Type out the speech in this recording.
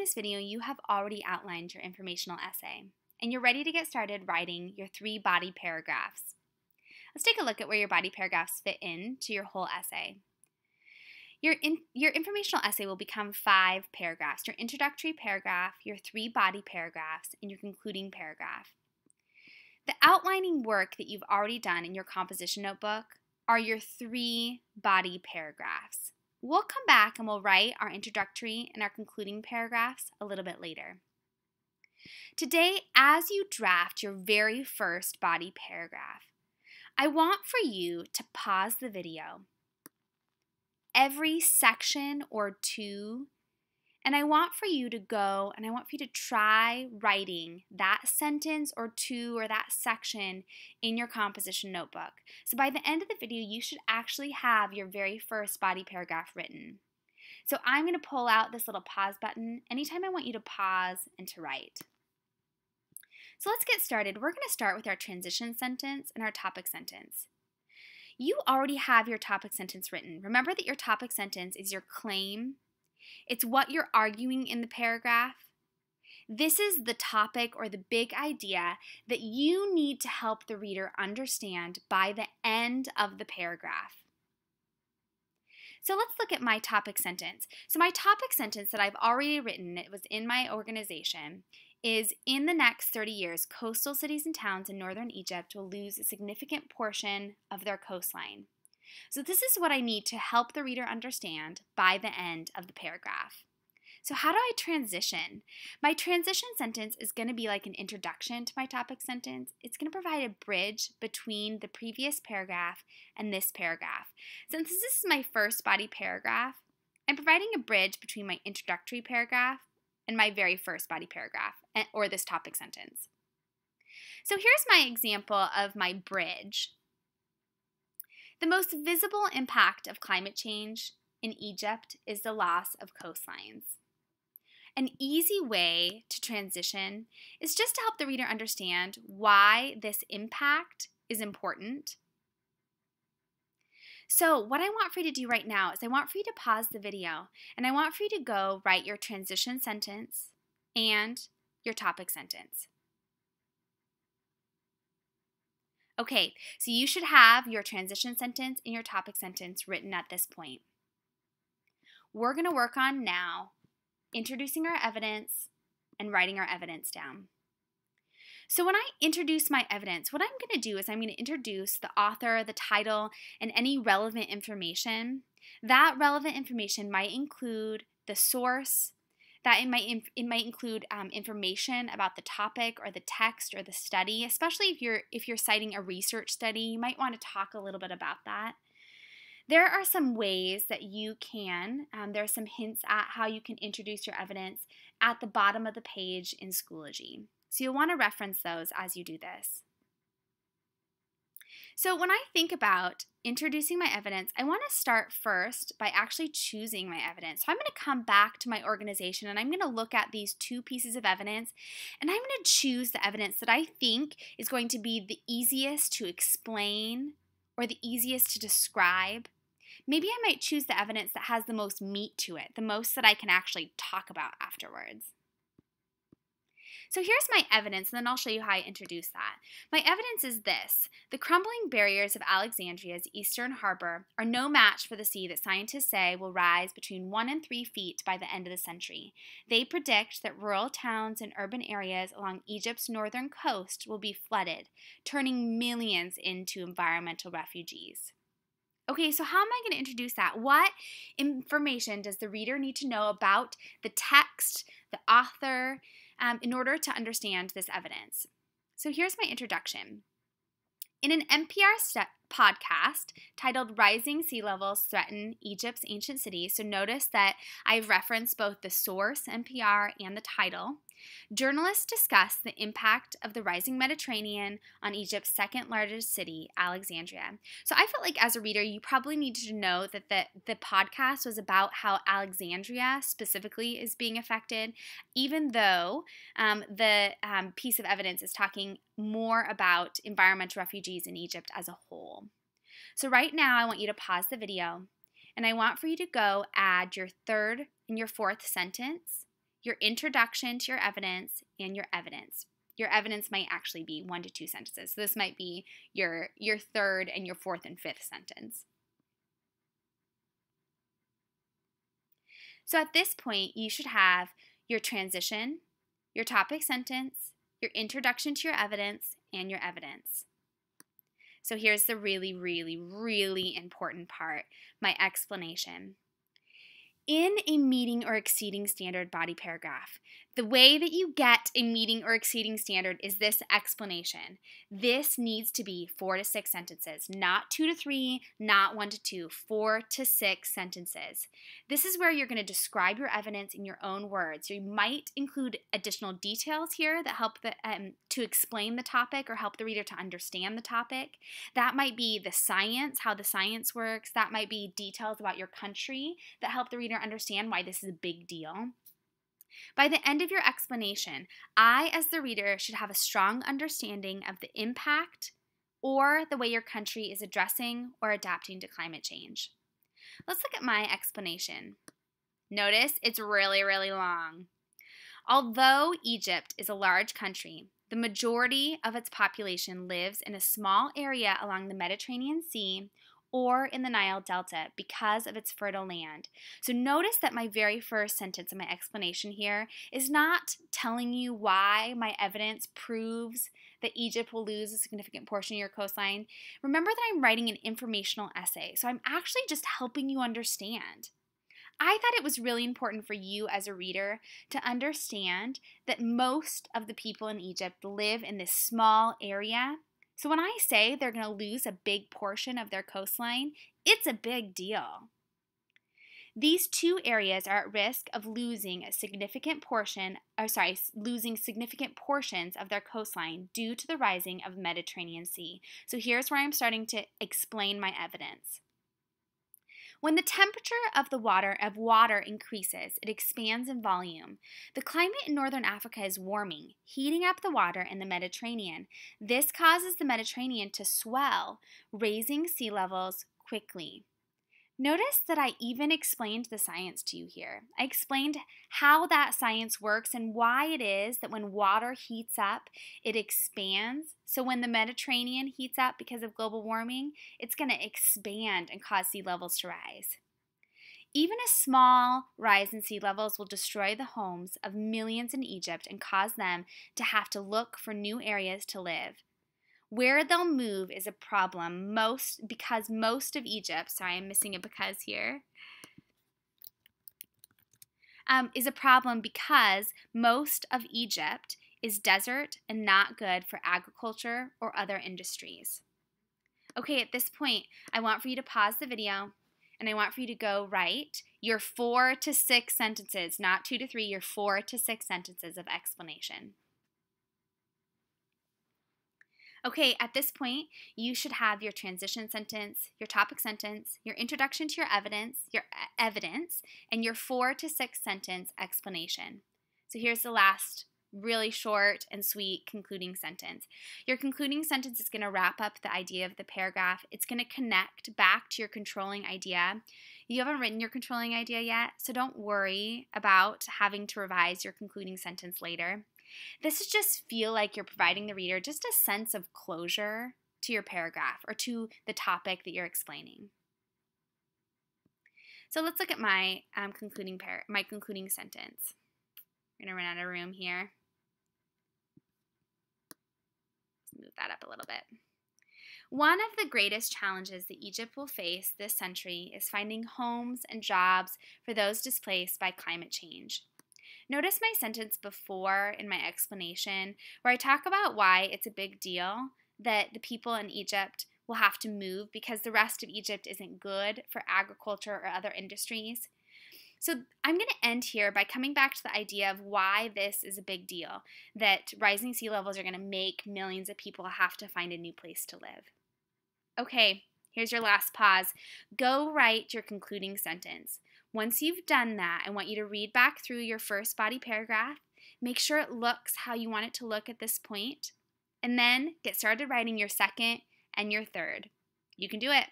this video, you have already outlined your informational essay, and you're ready to get started writing your 3 body paragraphs. Let's take a look at where your body paragraphs fit into your whole essay. Your informational essay will become 5 paragraphs: your introductory paragraph, your 3 body paragraphs, and your concluding paragraph. The outlining work that you've already done in your composition notebook are your 3 body paragraphs. We'll come back and we'll write our introductory and our concluding paragraphs a little bit later. Today, as you draft your very first body paragraph, I want for you to pause the video every section or 2, and I want for you to go and I want for you to try writing that sentence or 2 or that section in your composition notebook. So by the end of the video, you should actually have your very first body paragraph written. So I'm going to pull out this little pause button anytime I want you to pause and to write. So let's get started. We're going to start with our transition sentence and our topic sentence. You already have your topic sentence written. Remember that your topic sentence is your claim. It's what you're arguing in the paragraph. This is the topic or the big idea that you need to help the reader understand by the end of the paragraph. So let's look at my topic sentence. So my topic sentence that I've already written, it was in my organization, is in the next 30 years, coastal cities and towns in northern Egypt will lose a significant portion of their coastline. So this is what I need to help the reader understand by the end of the paragraph. So how do I transition? My transition sentence is going to be like an introduction to my topic sentence. It's going to provide a bridge between the previous paragraph and this paragraph. Since this is my first body paragraph, I'm providing a bridge between my introductory paragraph and my very first body paragraph, or this topic sentence. So here's my example of my bridge. The most visible impact of climate change in Egypt is the loss of coastlines. An easy way to transition is just to help the reader understand why this impact is important. So what I want for you to do right now is I want for you to pause the video and I want for you to go write your transition sentence and your topic sentence. Okay, so you should have your transition sentence and your topic sentence written at this point. We're going to work on now introducing our evidence and writing our evidence down. So when I introduce my evidence, what I'm going to do is I'm going to introduce the author, the title, and any relevant information. That relevant information might include the source, that it might include information about the topic or the text or the study, especially if you're citing a research study. You might want to talk a little bit about that. There are some ways that you can, there are some hints at how you can introduce your evidence at the bottom of the page in Schoology. So you'll want to reference those as you do this. So when I think about introducing my evidence, I want to start first by actually choosing my evidence. So I'm going to come back to my organization and I'm going to look at these 2 pieces of evidence and I'm going to choose the evidence that I think is going to be the easiest to explain or the easiest to describe. Maybe I might choose the evidence that has the most meat to it, the most that I can actually talk about afterwards. So here's my evidence, and then I'll show you how I introduce that. My evidence is this: the crumbling barriers of Alexandria's eastern harbor are no match for the sea that scientists say will rise between 1 and 3 feet by the end of the century. They predict that rural towns and urban areas along Egypt's northern coast will be flooded, turning millions into environmental refugees. Okay, so how am I going to introduce that? What information does the reader need to know about the text, the author, in order to understand this evidence? So here's my introduction. In an NPR podcast titled Rising Sea Levels Threaten Egypt's Ancient Cities, so notice that I've referenced both the source, NPR, and the title, journalists discuss the impact of the rising Mediterranean on Egypt's second largest city, Alexandria. So I felt like as a reader, you probably needed to know that the podcast was about how Alexandria specifically is being affected, even though the piece of evidence is talking more about environmental refugees in Egypt as a whole. So right now, I want you to pause the video, and I want for you to go add your 3rd and your 4th sentence your introduction to your evidence, and your evidence. Your evidence might actually be 1 to 2 sentences. So this might be your third and your fourth and fifth sentence. So at this point, you should have your transition, your topic sentence, your introduction to your evidence, and your evidence. So here's the really, really, really important part, my explanation. In a meeting or exceeding standard body paragraph, the way that you get a meeting or exceeding standard is this explanation. This needs to be 4 to 6 sentences, not 2 to 3, not 1 to 2, 4 to 6 sentences. This is where you're going to describe your evidence in your own words. You might include additional details here that help to explain the topic or help the reader to understand the topic. That might be the science, how the science works. That might be details about your country that help the reader understand why this is a big deal. By the end of your explanation, I, as the reader, should have a strong understanding of the impact or the way your country is addressing or adapting to climate change. Let's look at my explanation. Notice it's really, really long. Although Egypt is a large country, the majority of its population lives in a small area along the Mediterranean Sea or in the Nile Delta because of its fertile land. So notice that my very first sentence in my explanation here is not telling you why my evidence proves that Egypt will lose a significant portion of your coastline. Remember that I'm writing an informational essay, so I'm actually just helping you understand. I thought it was really important for you as a reader to understand that most of the people in Egypt live in this small area. So when I say they're going to lose a big portion of their coastline, it's a big deal. These two areas are at risk of losing significant portions of their coastline due to the rising of the Mediterranean Sea. So here's where I'm starting to explain my evidence. When the temperature of water increases, it expands in volume. The climate in northern Africa is warming, heating up the water in the Mediterranean. This causes the Mediterranean to swell, raising sea levels quickly. Notice that I even explained the science to you here. I explained how that science works and why it is that when water heats up, it expands. So when the Mediterranean heats up because of global warming, it's going to expand and cause sea levels to rise. Even a small rise in sea levels will destroy the homes of millions in Egypt and cause them to have to look for new areas to live. Where they'll move is a problem because most of Egypt, sorry, I'm missing a because here, is a problem because most of Egypt is desert and not good for agriculture or other industries. Okay, at this point, I want for you to pause the video and I want for you to go write your 4 to 6 sentences, not 2 to 3, your 4 to 6 sentences of explanation. Okay, at this point, you should have your transition sentence, your topic sentence, your introduction to your evidence, and your 4 to 6 sentence explanation. So here's the last really short and sweet concluding sentence. Your concluding sentence is going to wrap up the idea of the paragraph. It's going to connect back to your controlling idea. You haven't written your controlling idea yet, so don't worry about having to revise your concluding sentence later. This is just feel like you're providing the reader just a sense of closure to your paragraph or to the topic that you're explaining. So let's look at my concluding sentence. I'm going to run out of room here. Let's move that up a little bit. One of the greatest challenges that Egypt will face this century is finding homes and jobs for those displaced by climate change. Notice my sentence before in my explanation where I talk about why it's a big deal that the people in Egypt will have to move because the rest of Egypt isn't good for agriculture or other industries. So I'm going to end here by coming back to the idea of why this is a big deal, that rising sea levels are going to make millions of people have to find a new place to live. Okay, here's your last pause. Go write your concluding sentence. Once you've done that, I want you to read back through your first body paragraph. Make sure it looks how you want it to look at this point, and then get started writing your second and your third. You can do it.